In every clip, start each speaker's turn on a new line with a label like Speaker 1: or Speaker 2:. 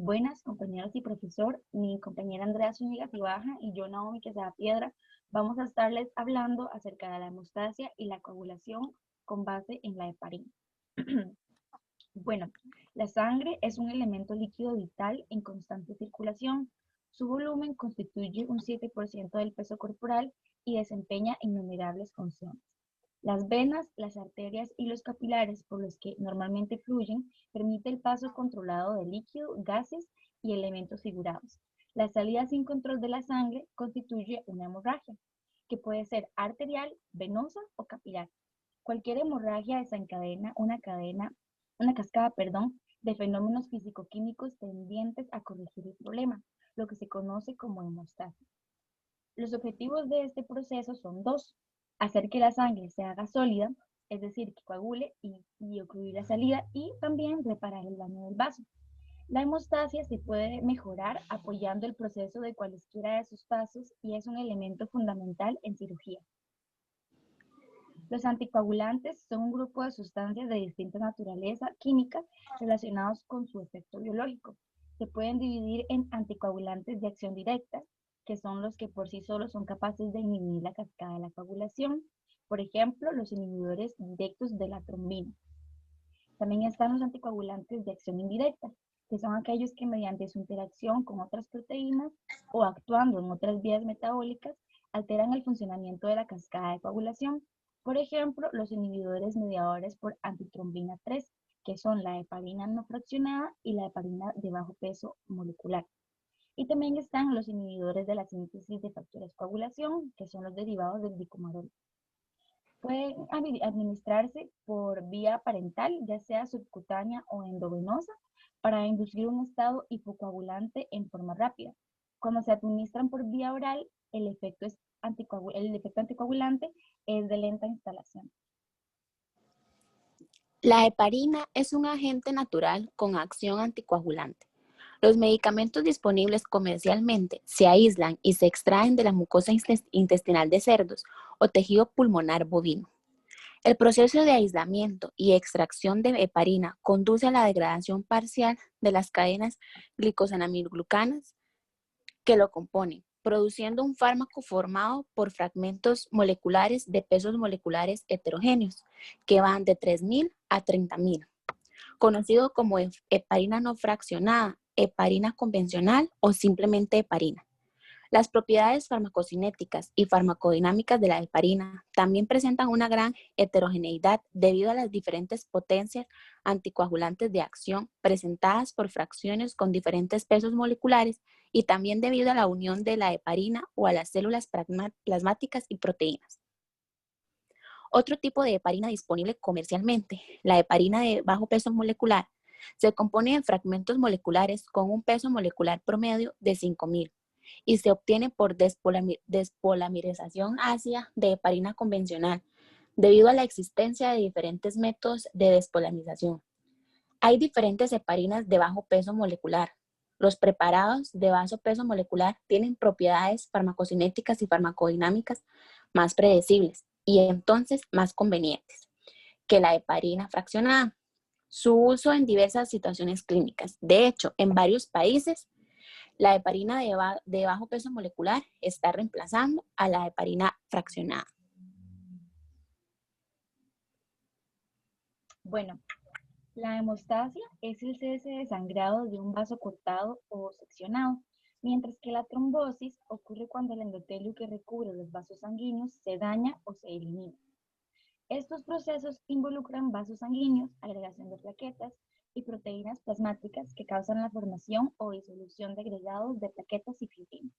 Speaker 1: Buenas compañeros y profesor, mi compañera Andrea Zúñiga Cibaja y yo, Naomi Quesada Piedra, vamos a estarles hablando acerca de la hemostasia y la coagulación con base en la heparina. Bueno, la sangre es un elemento líquido vital en constante circulación. Su volumen constituye un 7% del peso corporal y desempeña innumerables funciones. Las venas, las arterias y los capilares por los que normalmente fluyen permite el paso controlado de líquido, gases y elementos figurados. La salida sin control de la sangre constituye una hemorragia, que puede ser arterial, venosa o capilar. Cualquier hemorragia desencadena una cascada, de fenómenos físico-químicos tendientes a corregir el problema, lo que se conoce como hemostasia. Los objetivos de este proceso son dos: hacer que la sangre se haga sólida, es decir, que coagule y ocluir la salida, y también reparar el daño del vaso. La hemostasia se puede mejorar apoyando el proceso de cualesquiera de sus pasos y es un elemento fundamental en cirugía. Los anticoagulantes son un grupo de sustancias de distinta naturaleza química relacionados con su efecto biológico. Se pueden dividir en anticoagulantes de acción directa, que son los que por sí solos son capaces de inhibir la cascada de la coagulación. Por ejemplo, los inhibidores directos de la trombina. También están los anticoagulantes de acción indirecta, que son aquellos que mediante su interacción con otras proteínas o actuando en otras vías metabólicas alteran el funcionamiento de la cascada de coagulación. Por ejemplo, los inhibidores mediadores por antitrombina 3, que son la heparina no fraccionada y la heparina de bajo peso molecular. Y también están los inhibidores de la síntesis de factores de coagulación, que son los derivados del bicumarol. Pueden administrarse por vía parental, ya sea subcutánea o endovenosa, para inducir un estado hipocoagulante en forma rápida. Cuando se administran por vía oral, el efecto anticoagulante es de lenta instalación.
Speaker 2: La heparina es un agente natural con acción anticoagulante. Los medicamentos disponibles comercialmente se aíslan y se extraen de la mucosa intestinal de cerdos o tejido pulmonar bovino. El proceso de aislamiento y extracción de heparina conduce a la degradación parcial de las cadenas glicosanamiloglucanas que lo componen, produciendo un fármaco formado por fragmentos moleculares de pesos moleculares heterogéneos, que van de 3.000 a 30.000, conocido como heparina no fraccionada, heparina convencional o simplemente heparina. Las propiedades farmacocinéticas y farmacodinámicas de la heparina también presentan una gran heterogeneidad debido a las diferentes potencias anticoagulantes de acción presentadas por fracciones con diferentes pesos moleculares y también debido a la unión de la heparina o a las células plasmáticas y proteínas. Otro tipo de heparina disponible comercialmente, la heparina de bajo peso molecular, se compone de fragmentos moleculares con un peso molecular promedio de 5.000 y se obtiene por despolimerización ácida de heparina convencional, debido a la existencia de diferentes métodos de despolimerización. Hay diferentes heparinas de bajo peso molecular. Los preparados de bajo peso molecular tienen propiedades farmacocinéticas y farmacodinámicas más predecibles y entonces más convenientes que la heparina fraccionada. Su uso en diversas situaciones clínicas. De hecho, en varios países, la heparina de bajo peso molecular está reemplazando a la heparina fraccionada.
Speaker 1: Bueno, la hemostasia es el cese de sangrado de un vaso cortado o seccionado, mientras que la trombosis ocurre cuando el endotelio que recubre los vasos sanguíneos se daña o se elimina. Estos procesos involucran vasos sanguíneos, agregación de plaquetas y proteínas plasmáticas que causan la formación o disolución de agregados de plaquetas y fibrillas.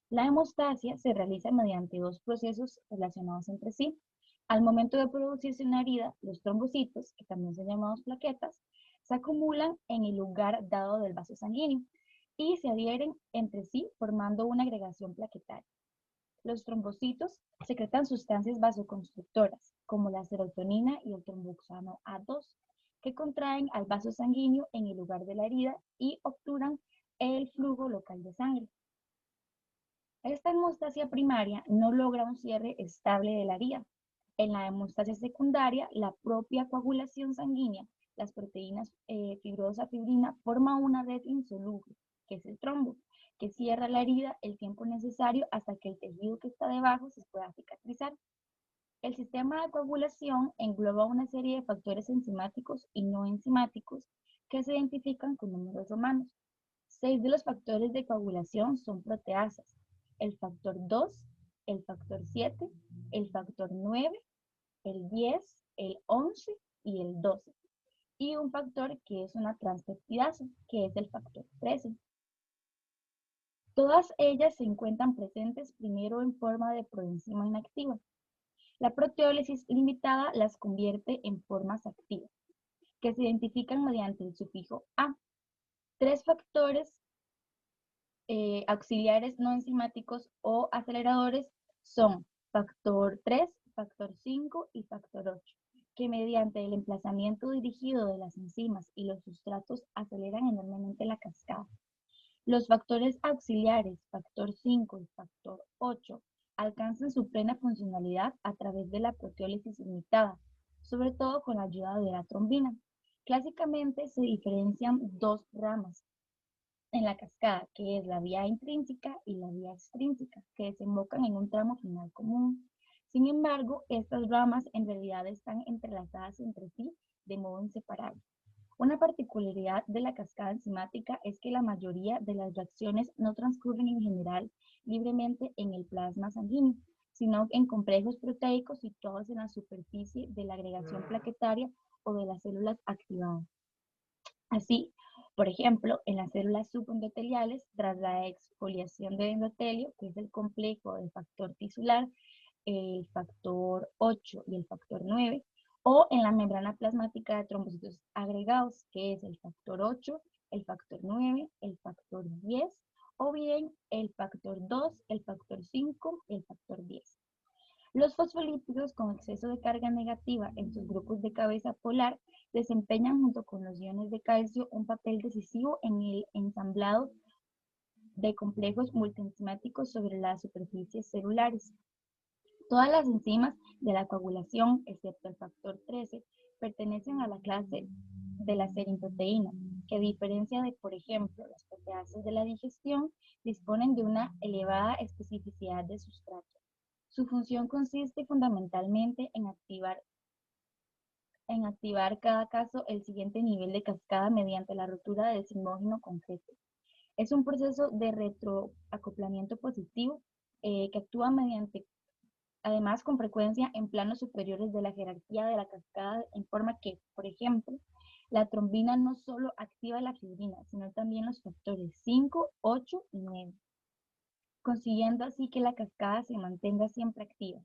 Speaker 1: La hemostasia se realiza mediante dos procesos relacionados entre sí. Al momento de producirse una herida, los trombocitos, que también son llamados plaquetas, se acumulan en el lugar dado del vaso sanguíneo y se adhieren entre sí formando una agregación plaquetaria. Los trombocitos secretan sustancias vasoconstrictoras, como la serotonina y el tromboxano A2, que contraen al vaso sanguíneo en el lugar de la herida y obturan el flujo local de sangre. Esta hemostasia primaria no logra un cierre estable de la herida. En la hemostasia secundaria, la propia coagulación sanguínea las proteínas fibrosa, fibrina, forma una red insoluble, que es el trombo, que cierra la herida el tiempo necesario hasta que el tejido que está debajo se pueda cicatrizar. El sistema de coagulación engloba una serie de factores enzimáticos y no enzimáticos que se identifican con números romanos. 6 de los factores de coagulación son proteasas: el factor 2, el factor 7, el factor 9, el 10, el 11 y el 12. Y un factor que es una transpeptidasa, que es el factor 13. Todas ellas se encuentran presentes primero en forma de proenzima inactiva. La proteólisis limitada las convierte en formas activas, que se identifican mediante el sufijo A. 3 factores auxiliares no enzimáticos o aceleradores son factor 3, factor 5 y factor 8, que mediante el emplazamiento dirigido de las enzimas y los sustratos aceleran enormemente la cascada. Los factores auxiliares, factor 5 y factor 8, alcanzan su plena funcionalidad a través de la proteólisis limitada, sobre todo con la ayuda de la trombina. Clásicamente se diferencian dos ramas en la cascada, que es la vía intrínseca y la vía extrínseca, que desembocan en un tramo final común. Sin embargo, estas ramas en realidad están entrelazadas entre sí de modo inseparable. Una particularidad de la cascada enzimática es que la mayoría de las reacciones no transcurren en general libremente en el plasma sanguíneo, sino en complejos proteicos situados en la superficie de la agregación plaquetaria o de las células activadas. Así, por ejemplo, en las células subendoteliales, tras la exfoliación del endotelio, que es el complejo del factor tisular, el factor 8 y el factor 9, o en la membrana plasmática de trombocitos agregados, que es el factor 8, el factor 9, el factor 10, o bien el factor 2, el factor 5 y el factor 10. Los fosfolípidos con exceso de carga negativa en sus grupos de cabeza polar desempeñan junto con los iones de calcio un papel decisivo en el ensamblado de complejos multienzimáticos sobre las superficies celulares. Todas las enzimas de la coagulación, excepto el factor 13, pertenecen a la clase de las serinproteínas, que a diferencia de, por ejemplo, las proteasas de la digestión, disponen de una elevada especificidad de sustrato. Su función consiste fundamentalmente en activar cada caso el siguiente nivel de cascada mediante la rotura del sigmógeno concreto. Es un proceso de retroacoplamiento positivo que actúa además con frecuencia en planos superiores de la jerarquía de la cascada, en forma que, por ejemplo, la trombina no solo activa la fibrina, sino también los factores 5, 8 y 9, consiguiendo así que la cascada se mantenga siempre activa.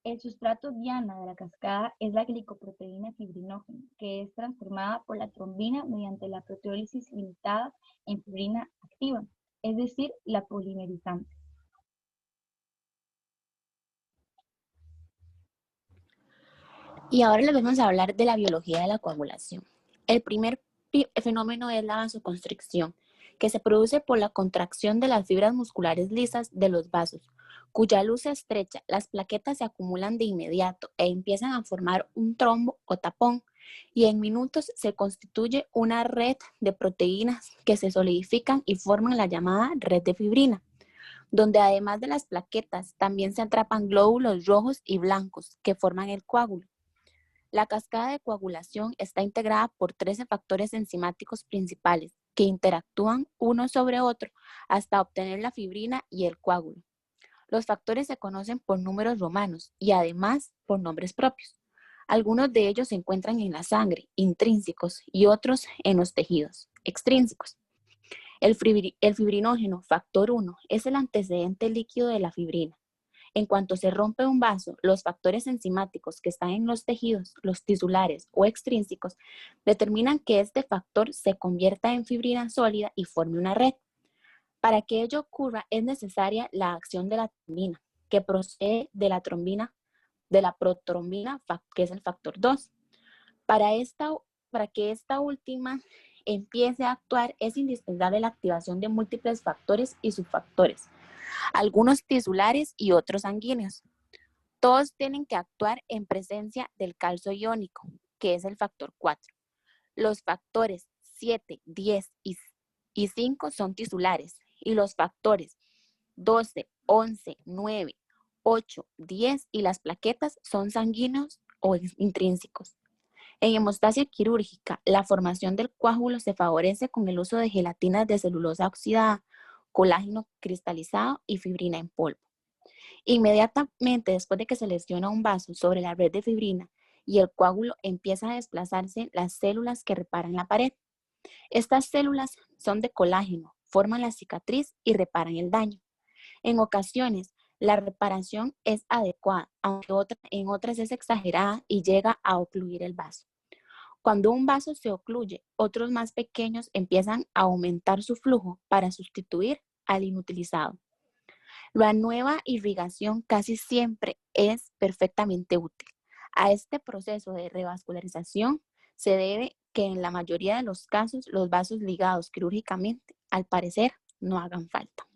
Speaker 1: El sustrato diana de la cascada es la glicoproteína fibrinógena, que es transformada por la trombina mediante la proteólisis limitada en fibrina activa, es decir, la polimerizante.
Speaker 2: Y ahora les vamos a hablar de la biología de la coagulación. El primer fenómeno es la vasoconstricción, que se produce por la contracción de las fibras musculares lisas de los vasos, cuya luz se estrecha, las plaquetas se acumulan de inmediato e empiezan a formar un trombo o tapón, y en minutos se constituye una red de proteínas que se solidifican y forman la llamada red de fibrina, donde además de las plaquetas también se atrapan glóbulos rojos y blancos que forman el coágulo. La cascada de coagulación está integrada por 13 factores enzimáticos principales que interactúan uno sobre otro hasta obtener la fibrina y el coágulo. Los factores se conocen por números romanos y además por nombres propios. Algunos de ellos se encuentran en la sangre, intrínsecos, y otros en los tejidos, extrínsecos. El fibrinógeno, factor 1, es el antecedente líquido de la fibrina. En cuanto se rompe un vaso, los factores enzimáticos que están en los tejidos, los tisulares o extrínsecos, determinan que este factor se convierta en fibrina sólida y forme una red. Para que ello ocurra, es necesaria la acción de la trombina, que procede de la protrombina, que es el factor 2. Para que esta última empiece a actuar, es indispensable la activación de múltiples factores y subfactores, algunos tisulares y otros sanguíneos. Todos tienen que actuar en presencia del calcio iónico, que es el factor 4. Los factores 7, 10 y 5 son tisulares y los factores 12, 11, 9, 8, 10 y las plaquetas son sanguíneos o intrínsecos. En hemostasia quirúrgica, la formación del coágulo se favorece con el uso de gelatinas de celulosa oxidada, colágeno cristalizado y fibrina en polvo. Inmediatamente después de que se lesiona un vaso sobre la red de fibrina y el coágulo empieza a desplazarse las células que reparan la pared. Estas células son de colágeno, forman la cicatriz y reparan el daño. En ocasiones, la reparación es adecuada, aunque en otras es exagerada y llega a ocluir el vaso. Cuando un vaso se ocluye, otros más pequeños empiezan a aumentar su flujo para sustituir al inutilizado. La nueva irrigación casi siempre es perfectamente útil. A este proceso de revascularización se debe que en la mayoría de los casos los vasos ligados quirúrgicamente, al parecer, no hagan falta.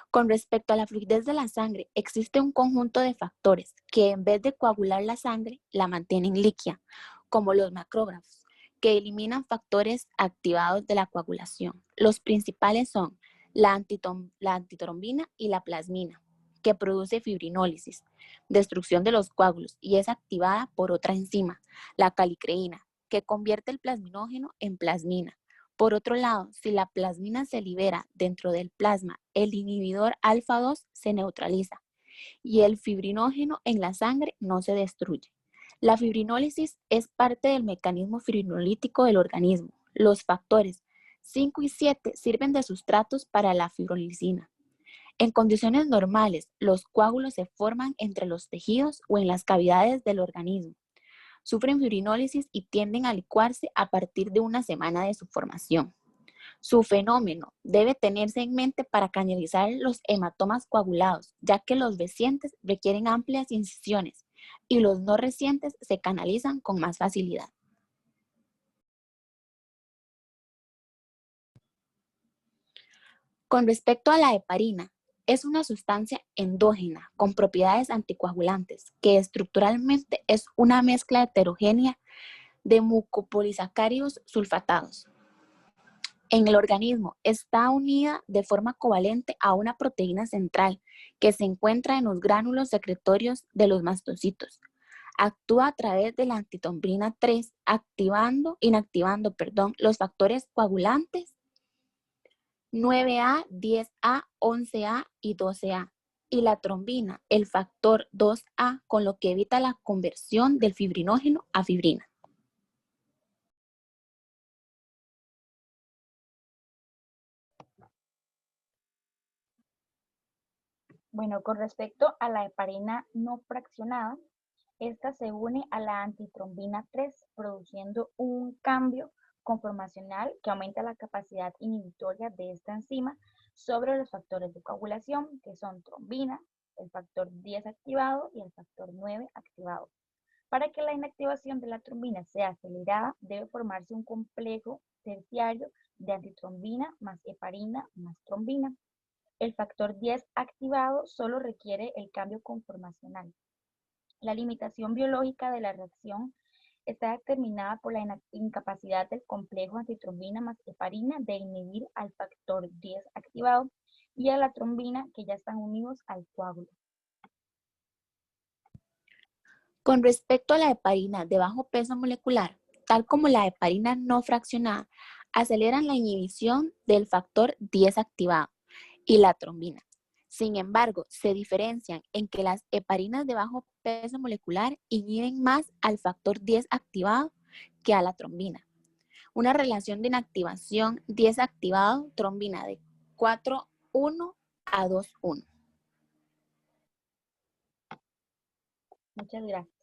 Speaker 2: Con respecto a la fluidez de la sangre, existe un conjunto de factores que en vez de coagular la sangre, la mantienen líquida, como los macrógrafos, que eliminan factores activados de la coagulación. Los principales son la antitrombina y la plasmina, que produce fibrinólisis, destrucción de los coágulos, y es activada por otra enzima, la calicreína, que convierte el plasminógeno en plasmina. Por otro lado, si la plasmina se libera dentro del plasma, el inhibidor alfa-2 se neutraliza y el fibrinógeno en la sangre no se destruye. La fibrinólisis es parte del mecanismo fibrinolítico del organismo. Los factores 5 y 7 sirven de sustratos para la fibrolisina. En condiciones normales, los coágulos se forman entre los tejidos o en las cavidades del organismo. Sufren fibrinólisis y tienden a licuarse a partir de una semana de su formación. Su fenómeno debe tenerse en mente para canalizar los hematomas coagulados, ya que los recientes requieren amplias incisiones y los no recientes se canalizan con más facilidad. Con respecto a la heparina, es una sustancia endógena con propiedades anticoagulantes que estructuralmente es una mezcla heterogénea de mucopolisacáridos sulfatados. En el organismo está unida de forma covalente a una proteína central que se encuentra en los gránulos secretorios de los mastocitos. Actúa a través de la antitrombina 3, inactivando los factores coagulantes 9A, 10A, 11A y 12A, y la trombina, el factor 2A, con lo que evita la conversión del fibrinógeno a fibrina.
Speaker 1: Bueno, con respecto a la heparina no fraccionada, esta se une a la antitrombina 3, produciendo un cambio conformacional que aumenta la capacidad inhibitoria de esta enzima sobre los factores de coagulación, que son trombina, el factor 10 activado y el factor 9 activado. Para que la inactivación de la trombina sea acelerada, debe formarse un complejo terciario de antitrombina más heparina más trombina. El factor 10 activado solo requiere el cambio conformacional. La limitación biológica de la reacción está determinada por la incapacidad del complejo antitrombina más heparina de inhibir al factor 10 activado y a la trombina, que ya están unidos al coágulo.
Speaker 2: Con respecto a la heparina de bajo peso molecular, tal como la heparina no fraccionada, aceleran la inhibición del factor 10 activado y la trombina. Sin embargo, se diferencian en que las heparinas de bajo peso molecular inhiben más al factor 10 activado que a la trombina. Una relación de inactivación 10 activado, trombina de 4:1 a 2:1.
Speaker 1: Muchas gracias.